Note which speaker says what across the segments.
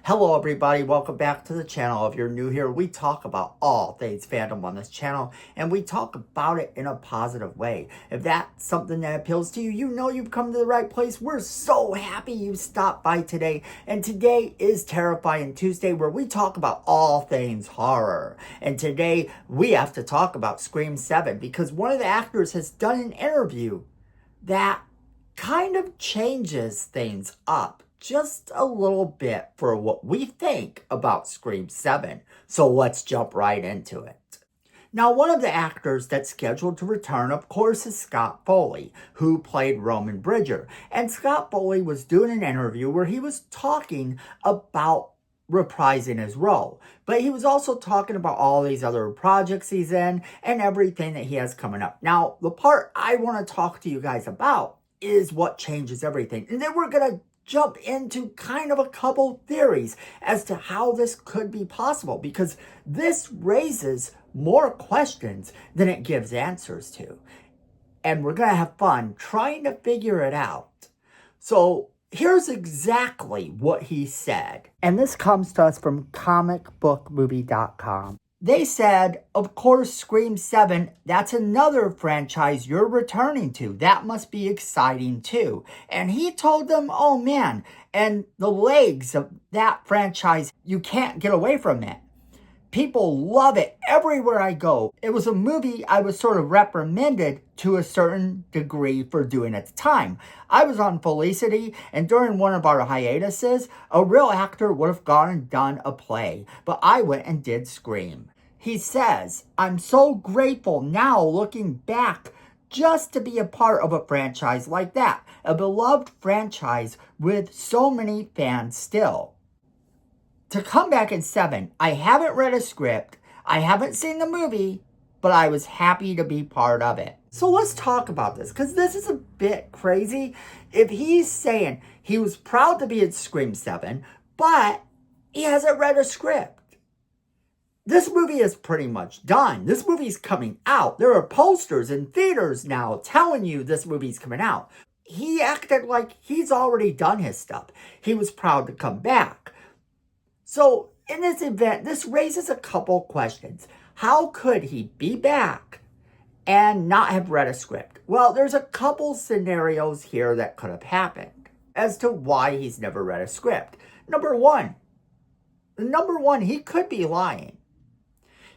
Speaker 1: Hello everybody, welcome back to the channel. If you're new here, we talk about all things fandom on this channel, and we talk about it in a positive way. If that's something that appeals to you, you know you've come to the right place. We're so happy you stopped by today, and today is Terrifying Tuesday, where we talk about all things horror. And today we have to talk about Scream 7, because one of the actors has done an interview that kind of changes things up just a little bit for what we think about Scream 7. So let's jump right into it. Now, one of the actors that's scheduled to return, of course, is Scott Foley, who played Roman Bridger. And Scott Foley was doing an interview where he was talking about reprising his role. But he was also talking about all these other projects he's in and everything that he has coming up. Now, the part I want to talk to you guys about is what changes everything. And then we're going to jump into kind of a couple theories as to how this could be possible, because this raises more questions than it gives answers to. And we're going to have fun trying to figure it out. So here's exactly what he said. And this comes to us from comicbookmovie.com. They said, of course, Scream 7, that's another franchise you're returning to. That must be exciting too. And he told them, oh man, and the legs of that franchise, you can't get away from it. People love it everywhere I go. It was a movie I was sort of reprimanded to a certain degree for doing at the time. I was on Felicity, and during one of our hiatuses, a real actor would have gone and done a play, but I went and did Scream. He says, I'm so grateful now looking back just to be a part of a franchise like that, a beloved franchise with so many fans still. To come back in 7, I haven't read a script, I haven't seen the movie, but I was happy to be part of it. So let's talk about this, because this is a bit crazy. If he's saying he was proud to be in Scream 7, but he hasn't read a script. This movie is pretty much done. This movie's coming out. There are posters in theaters now telling you this movie's coming out. He acted like he's already done his stuff. He was proud to come back. So in this event, this raises a couple questions. How could he be back and not have read a script? Well, there's a couple scenarios here that could have happened as to why he's never read a script. Number one, he could be lying.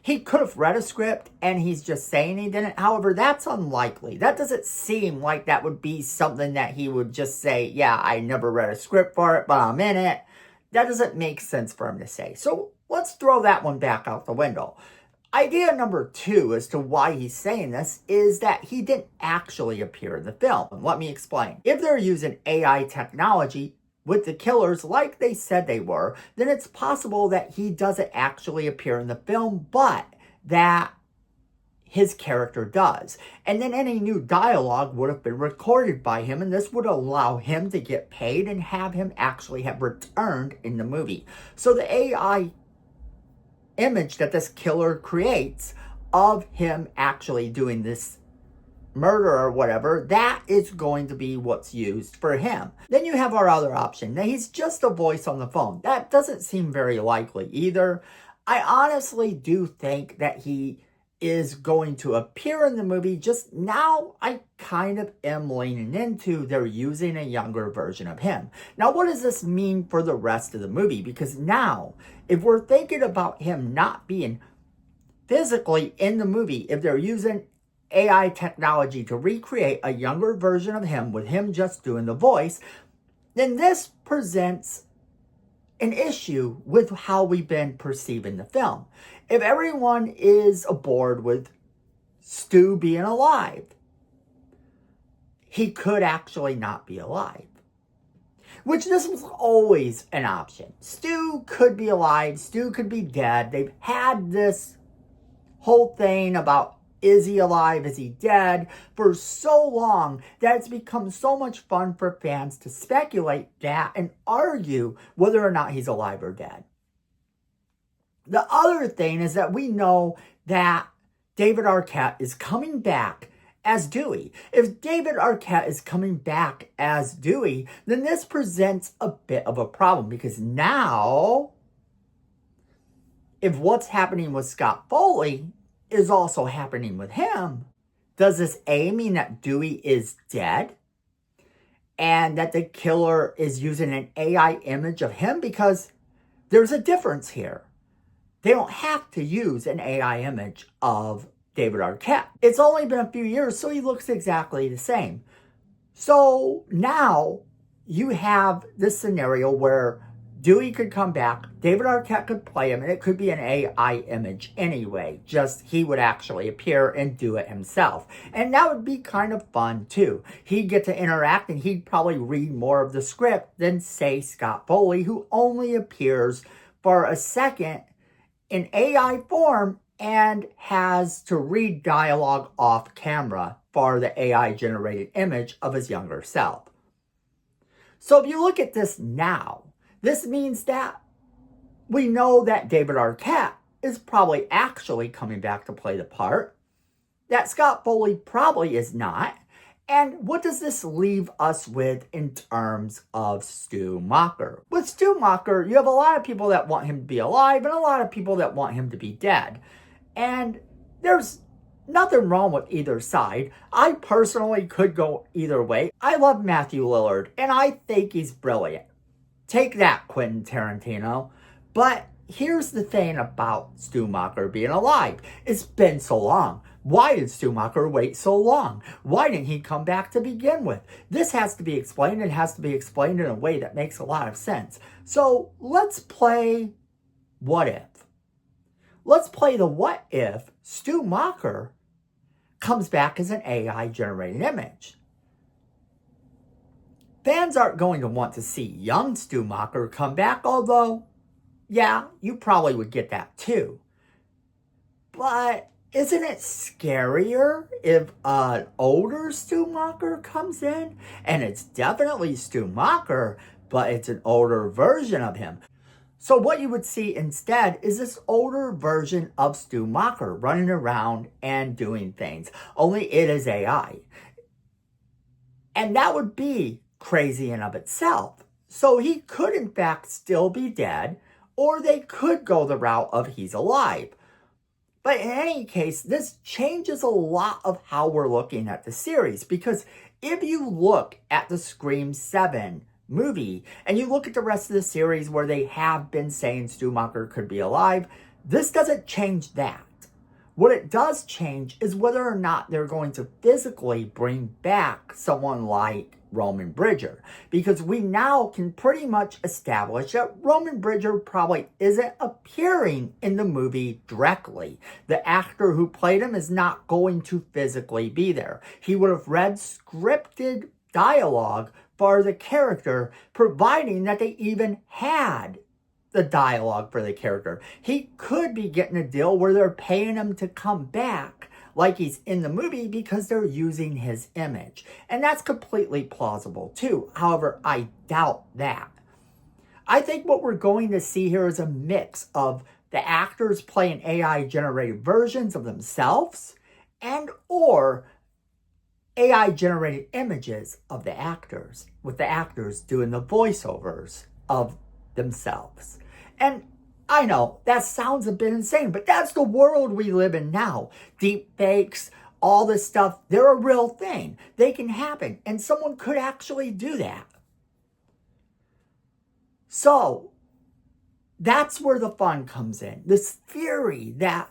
Speaker 1: He could have read a script and he's just saying he didn't. However, that's unlikely. That doesn't seem like that would be something that he would just say, yeah, I never read a script for it, but I'm in it. That doesn't make sense for him to say. So let's throw that one back out the window. Idea number 2 as to why he's saying this is that he didn't actually appear in the film. Let me explain. If they're using AI technology with the killers like they said they were, then it's possible that he doesn't actually appear in the film, but that his character does. And then any new dialogue would have been recorded by him, and this would allow him to get paid and have him actually have returned in the movie. So the AI image that this killer creates of him actually doing this murder or whatever, that is going to be what's used for him. Then you have our other option. Now, he's just a voice on the phone. That doesn't seem very likely either. I honestly do think that he is going to appear in the movie. Just now, I kind of am leaning into they're using a younger version of him. Now, what does this mean for the rest of the movie? Because now, if we're thinking about him not being physically in the movie, if they're using AI technology to recreate a younger version of him with him just doing the voice, then this presents an issue with how we've been perceiving the film. If everyone is aboard with Stu being alive, he could actually not be alive. Which this was always an option. Stu could be alive, Stu could be dead. They've had this whole thing about is he alive, is he dead, for so long that it's become so much fun for fans to speculate that and argue whether or not he's alive or dead. The other thing is that we know that David Arquette is coming back as Dewey. If David Arquette is coming back as Dewey, then this presents a bit of a problem, because now, if what's happening with Scott Foley is also happening with him, does this A mean that Dewey is dead and that the killer is using an AI image of him? Because there's a difference here. They don't have to use an AI image of David Arquette. It's only been a few years, so he looks exactly the same. So now you have this scenario where Dewey could come back, David Arquette could play him, and it could be an AI image anyway. Just he would actually appear and do it himself. And that would be kind of fun too. He'd get to interact, and he'd probably read more of the script than, say, Scott Foley, who only appears for a second in AI form and has to read dialogue off camera for the AI generated image of his younger self. So if you look at this now, this means that we know that David Arquette is probably actually coming back to play the part, that Scott Foley probably is not. And what does this leave us with in terms of Stu Macher? With Stu Macher, you have a lot of people that want him to be alive and a lot of people that want him to be dead. And there's nothing wrong with either side. I personally could go either way. I love Matthew Lillard, and I think he's brilliant. Take that, Quentin Tarantino. But here's the thing about Stu Macher being alive. It's been so long. Why did Stu Macher wait so long? Why didn't he come back to begin with? This has to be explained, and has to be explained in a way that makes a lot of sense. So let's play What If. Let's play the what if Stu Macher comes back as an AI generated image. Fans aren't going to want to see young Stu Macher come back, although, yeah, you probably would get that too. But isn't it scarier if an older Stu Macher comes in? And it's definitely Stu Macher, but it's an older version of him. So what you would see instead is this older version of Stu Macher running around and doing things. Only it is AI. And that would be crazy in of itself. So he could in fact still be dead, or they could go the route of he's alive. But in any case, this changes a lot of how we're looking at the series, because if you look at the Scream 7 movie and you look at the rest of the series where they have been saying Stu Macher could be alive, this doesn't change that. What it does change is whether or not they're going to physically bring back someone like Roman Bridger, because we now can pretty much establish that Roman Bridger probably isn't appearing in the movie directly. The actor who played him is not going to physically be there. He would have read scripted dialogue for the character, providing that they even had the dialogue for the character. He could be getting a deal where they're paying him to come back like he's in the movie because they're using his image. And that's completely plausible too. However, I doubt that. I think what we're going to see here is a mix of the actors playing AI generated versions of themselves and or AI generated images of the actors, with the actors doing the voiceovers of themselves. And I know that sounds a bit insane, but that's the world we live in now. Deep fakes, all this stuff, they're a real thing. They can happen, and someone could actually do that. So that's where the fun comes in. This theory that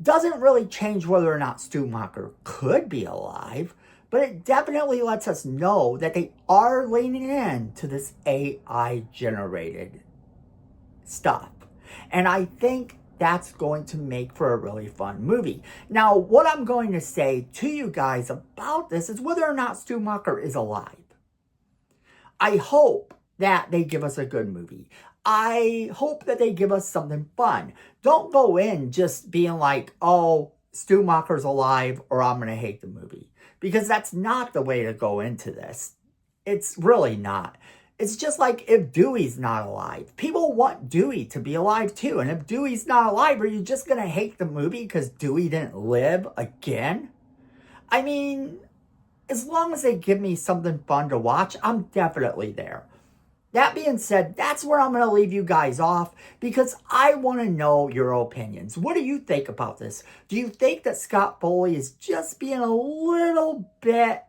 Speaker 1: doesn't really change whether or not Stu Macher could be alive, but it definitely lets us know that they are leaning into this AI generated stuff. And I think that's going to make for a really fun movie. Now, what I'm going to say to you guys about this is whether or not Stu Macher is alive. I hope that they give us a good movie. I hope that they give us something fun. Don't go in just being like, oh, Stu Macher's alive or I'm going to hate the movie. Because that's not the way to go into this. It's really not. It's just like if Dewey's not alive. People want Dewey to be alive too. And if Dewey's not alive, are you just going to hate the movie because Dewey didn't live again? I mean, as long as they give me something fun to watch, I'm definitely there. That being said, that's where I'm going to leave you guys off because I want to know your opinions. What do you think about this? Do you think that Scott Foley is just being a little bit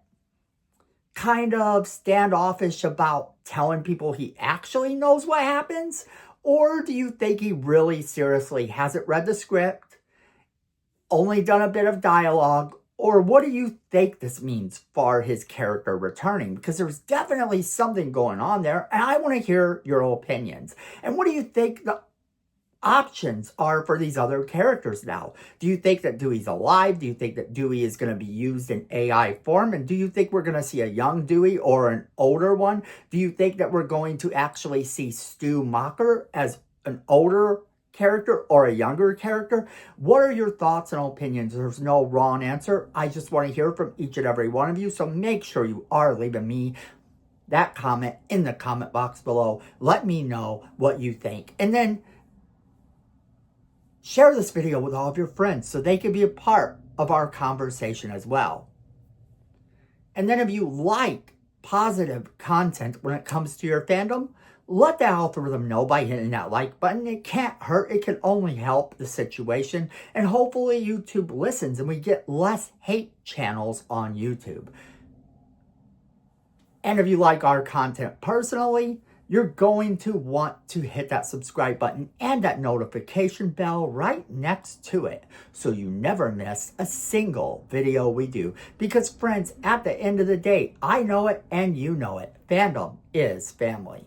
Speaker 1: kind of standoffish about telling people he actually knows what happens? Or do you think he really seriously hasn't read the script, only done a bit of dialogue? Or what do you think this means for his character returning? Because there's definitely something going on there, and I want to hear your opinions. And what do you think the options are for these other characters now? Do you think that Dewey's alive? Do you think that Dewey is going to be used in AI form? And do you think we're going to see a young Dewey or an older one? Do you think that we're going to actually see Stu Macher as an older character or a younger character? What are your thoughts and opinions? There's no wrong answer. I just want to hear from each and every one of you. So make sure you are leaving me that comment in the comment box below. Let me know what you think. And then share this video with all of your friends so they can be a part of our conversation as well. And then if you like positive content when it comes to your fandom, let the algorithm know by hitting that like button. It can't hurt. It can only help the situation. And hopefully YouTube listens and we get less hate channels on YouTube. And if you like our content personally, you're going to want to hit that subscribe button and that notification bell right next to it so you never miss a single video we do. Because friends, at the end of the day, I know it and you know it. Fandom is family.